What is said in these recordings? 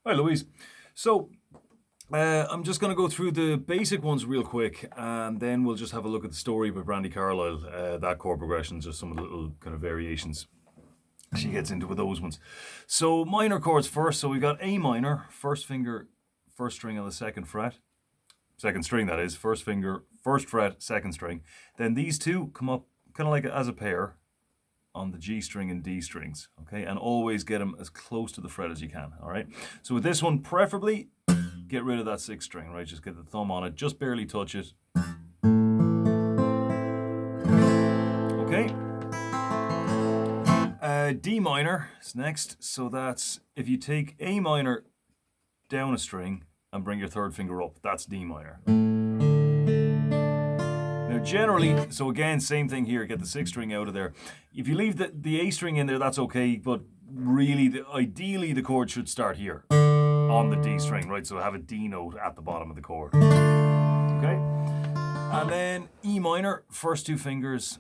Hi, Louise. So, I'm just going to go through the basic ones real quick, and then we'll just have a look at the story by Brandy Carlisle, that chord progressions, just some of the little kind of variations she gets into with those ones. So, minor chords first. So, we've got A minor, first finger, first string on the second fret. Second string, that is. First finger, first fret, second string. Then these two come up kind of like as a pair on the G string and D strings, okay? And always get them as close to the fret as you can, all right? So with this one, preferably get rid of that sixth string, right? Just get the thumb on it, just barely touch it. Okay. D minor is next. So that's, if you take A minor down a string and bring your third finger up, that's D minor. Now generally, so again, same thing here, get the sixth string out of there. If you leave the A string in there, that's okay, but really, ideally the chord should start here on the D string, right? So have a D note at the bottom of the chord, okay? And then E minor, first two fingers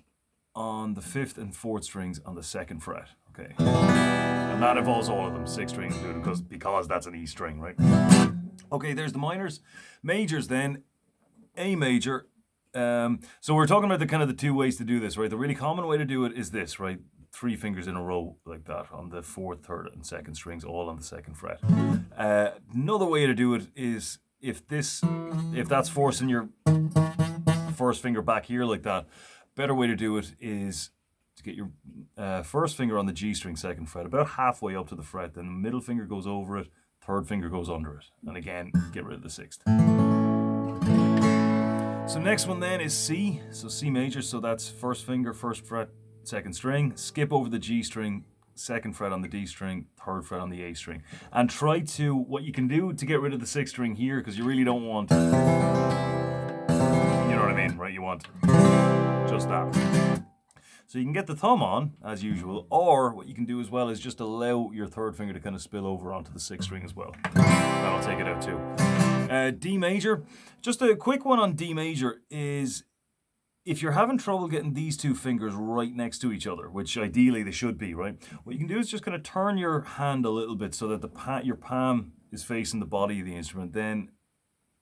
on the fifth and fourth strings on the second fret, okay? And that involves all of them, sixth string included, because that's an E string, right? Okay, there's the minors. Majors then, A major. So we're talking about the two ways to do this, right? The really common way to do it is this, right? Three fingers in a row like that on the fourth, third, and second strings, all on the second fret. Another way to do it is if that's forcing your first finger back here like that, better way to do it is to get your first finger on the G string, second fret, about halfway up to the fret, then the middle finger goes over it, third finger goes under it, and again, get rid of the sixth. So next one then is C, so C major, so that's first finger, first fret, second string, skip over the G string, second fret on the D string, third fret on the A string. And try to, what you can do to get rid of the sixth string here, because you really don't want, you know what I mean, right? You want just that. So you can get the thumb on, as usual, or what you can do as well is just allow your third finger to kind of spill over onto the sixth string as well. That'll take it out too. D major, just a quick one on D major is if you're having trouble getting these two fingers right next to each other, which ideally they should be, right? What you can do is just kind of turn your hand a little bit so that your palm is facing the body of the instrument. Then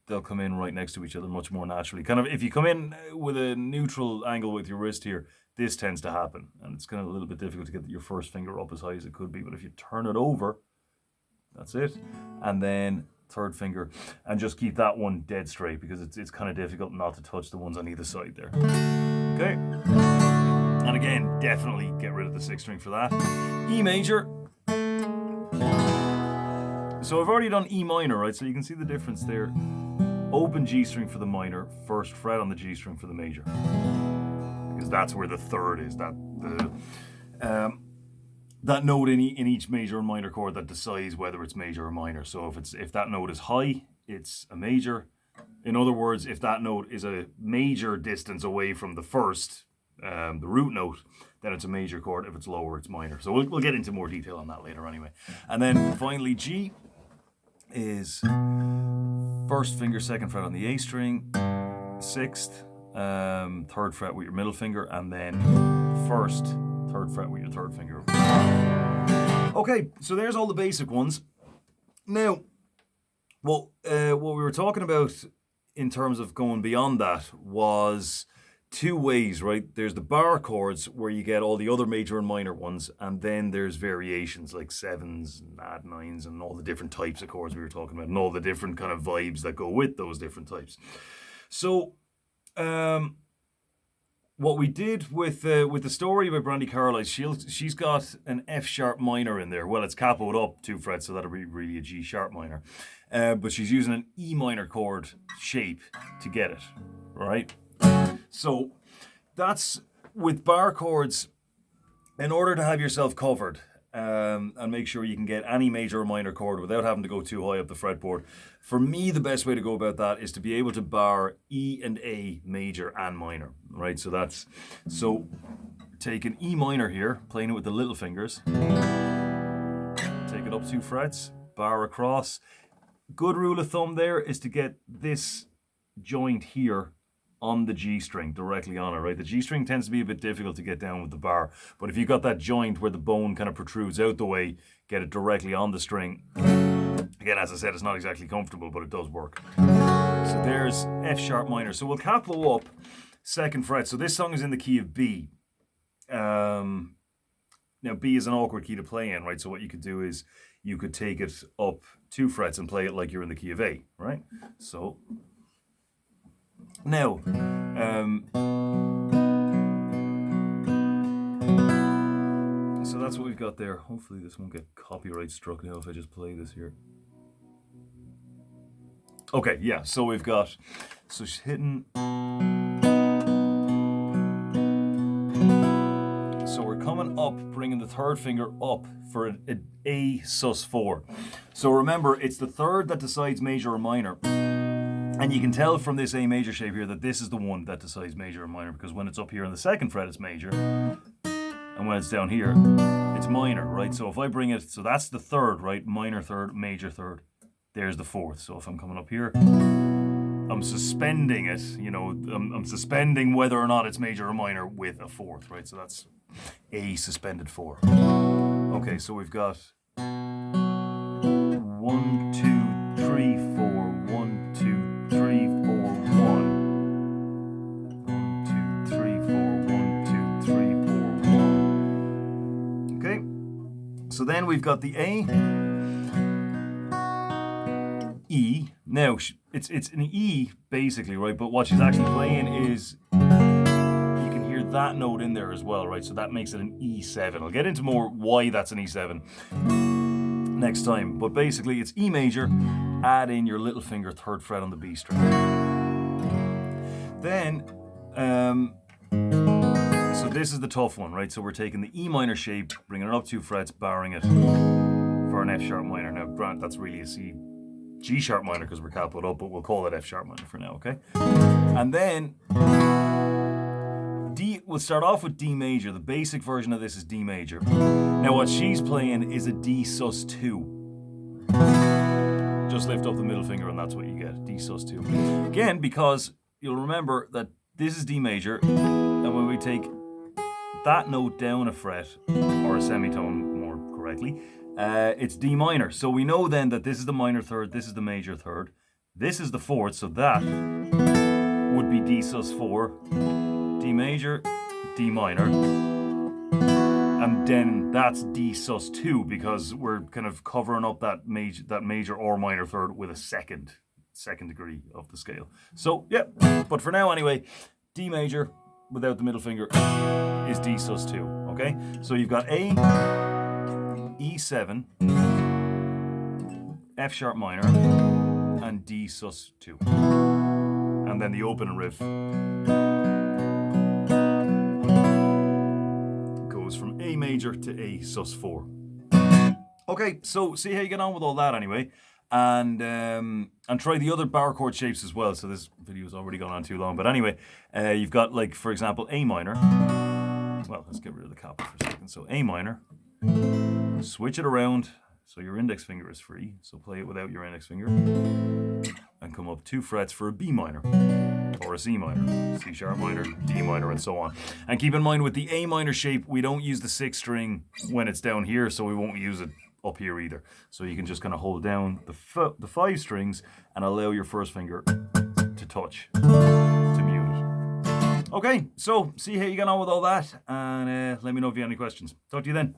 they'll come in right next to each other much more naturally. Kind of if you come in with a neutral angle with your wrist here, this tends to happen. And it's kind of a little bit difficult to get your first finger up as high as it could be. But if you turn it over, that's it. And then third finger, and just keep that one dead straight because it's kind of difficult not to touch the ones on either side there. Okay. And again, definitely get rid of the sixth string for that. E major. So I've already done E minor, right? So you can see the difference there. Open G string for the minor, first fret on the G string for the major. Because that's where the third is, that note in each major and minor chord that decides whether it's major or minor. So if that note is high, it's a major. In other words, if that note is a major distance away from the first, the root note, then it's a major chord. If it's lower, it's minor. So we'll get into more detail on that later anyway. And then finally, G is first finger, second fret on the A string, sixth, third fret with your middle finger, and then first, third fret with your third finger. Okay, so there's all the basic ones. Now, what we were talking about in terms of going beyond that was two ways, right? There's the bar chords where you get all the other major and minor ones, and then there's variations like sevens and add nines and all the different types of chords we were talking about and all the different kind of vibes that go with those different types. So, what we did with the story about Brandy Carlisle, she's got an F sharp minor in there. Well, it's capoed up 2 frets, so that'll be really a G sharp minor. But she's using an E minor chord shape to get it, right? So that's with bar chords. In order to have yourself covered and make sure you can get any major or minor chord without having to go too high up the fretboard, for me the best way to go about that is to be able to bar E and A major and minor, right? So take an E minor here, playing it with the little fingers, take it up 2 frets, bar across. Good rule of thumb there is to get this joint here on the G string, directly on it, right? The G string tends to be a bit difficult to get down with the bar, but if you've got that joint where the bone kind of protrudes out the way, get it directly on the string, Again, as I said, it's not exactly comfortable, but it does work. So there's F sharp minor. So we'll capo up 2nd fret. So this song is in the key of B. Now B is an awkward key to play in, right? So what you could do is you could take it up 2 frets and play it like you're in the key of A, right? So now, so that's what we've got there. Hopefully this won't get copyright struck now if I just play this here. Okay, yeah, so we've got, so she's hitting, so we're coming up, bringing the 3rd finger up for an A sus4. So remember, it's the 3rd that decides major or minor. And you can tell from this A major shape here that this is the one that decides major or minor, because when it's up here on the 2nd fret, it's major. And when it's down here, it's minor, right? So if I bring it, so that's the 3rd, right? Minor 3rd, major 3rd. There's the 4th. So if I'm coming up here, I'm suspending it, you know, I'm suspending whether or not it's major or minor with a 4th, right? So that's A suspended 4. Okay, so we've got 1, 2, 3, 4, 1, 2, 3, 4, 1. 1, 2, 3, 4, 1, 2, 3, 4, 1. Okay, so then we've got the A, E. Now, it's an E, basically, right? But what she's actually playing is, you can hear that note in there as well, right? So that makes it an E7. I'll get into more why that's an E7 next time. But basically, it's E major, add in your little finger 3rd fret on the B string. Then, so this is the tough one, right? So we're taking the E minor shape, bringing it up 2 frets, barring it for an F sharp minor. Now, grant that's really a G sharp minor because we're capoed up, but we'll call it F sharp minor for now, okay? And then D, we'll start off with D major. The basic version of this is D major. Now what she's playing is a D sus2. Just lift up the middle finger and that's what you get, D sus2. Again, because you'll remember that this is D major, and when we take that note down a fret, or a semitone more correctly, it's D minor. So we know then that this is the minor 3rd, this is the major 3rd, this is the 4th, so that would be D sus4, D major, D minor, and then that's D sus2 because we're kind of covering up that major or minor 3rd with a second degree of the scale. So yeah, but for now anyway, D major without the middle finger is D sus2, okay? So you've got A, E7, F sharp minor, and D sus2. And then the opening riff goes from A major to A sus4. Okay, so see how you get on with all that anyway. And try the other bar chord shapes as well. So this video's already gone on too long. But anyway, you've got, like, for example, A minor. Well, let's get rid of the capo for a second. So A minor. Switch it around so your index finger is free. So play it without your index finger. And come up 2 frets for a B minor. Or a C minor. C sharp minor, D minor, and so on. And keep in mind with the A minor shape, we don't use the 6th string when it's down here. So we won't use it up here either. So you can just kind of hold down the 5 strings and allow your 1st finger to touch to mute it. Okay, so see how you get on with all that, and let me know if you have any questions. Talk to you then.